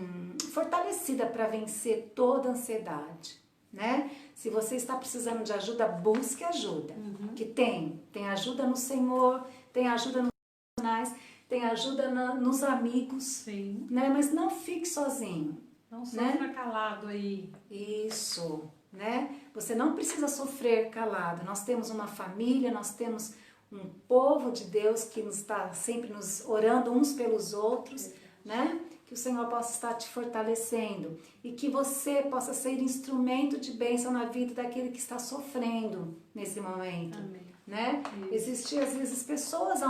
fortalecida para vencer toda a ansiedade, né? Se você está precisando de ajuda, busque ajuda. Que tem ajuda no Senhor, tem ajuda nos profissionais, tem ajuda nos amigos, Sim. né? Mas não fique sozinho. Não sofra calado aí. Isso, né? Você não precisa sofrer calado. Nós temos uma família, nós temos um povo de Deus que nos está sempre nos orando uns pelos outros, né? Que o Senhor possa estar te fortalecendo e que você possa ser instrumento de bênção na vida daquele que está sofrendo nesse momento. Amém. Né? Existem às vezes pessoas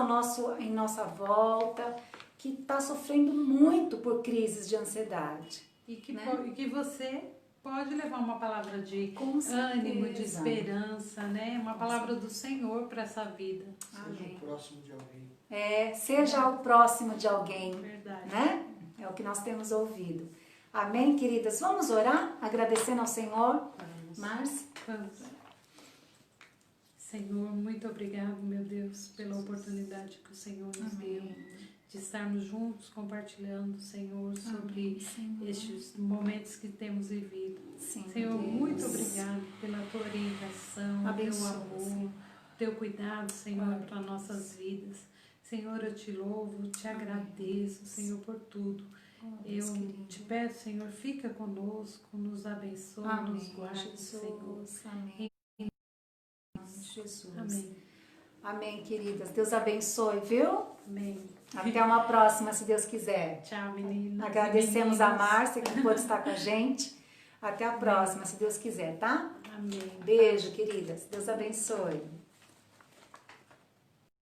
em nossa volta que está sofrendo muito por crises de ansiedade. E que, né? e que você pode levar uma palavra de Com ânimo, de certeza. esperança, né? Uma palavra do Senhor para essa vida. Seja o próximo de alguém. Seja o próximo de alguém, Verdade. né? É o que nós temos ouvido. Amém, queridas? Vamos orar, agradecendo ao Senhor. Vamos. Márcia? Vamos. Senhor, muito obrigado, meu Deus, pela oportunidade que o Senhor nos deu de estarmos juntos compartilhando, Senhor, sobre estes momentos que temos vivido. Sim, Senhor, Deus. muito obrigado pela tua orientação, Abençoa, teu amor, Senhor. teu cuidado, Senhor, para nossas vidas. Senhor, eu te louvo, te agradeço, Senhor, por tudo. Deus Eu querido. te peço, Senhor, fica conosco, nos abençoe, Amém, nos guarde, Senhor. Jesus. Amém. Jesus. Amém. Amém, queridas. Deus abençoe, viu? Amém. Até uma próxima, se Deus quiser. Tchau, meninas. Agradecemos a Márcia que pôde estar com a gente. Até a próxima, se Deus quiser, tá? Amém. Beijo, queridas. Deus abençoe.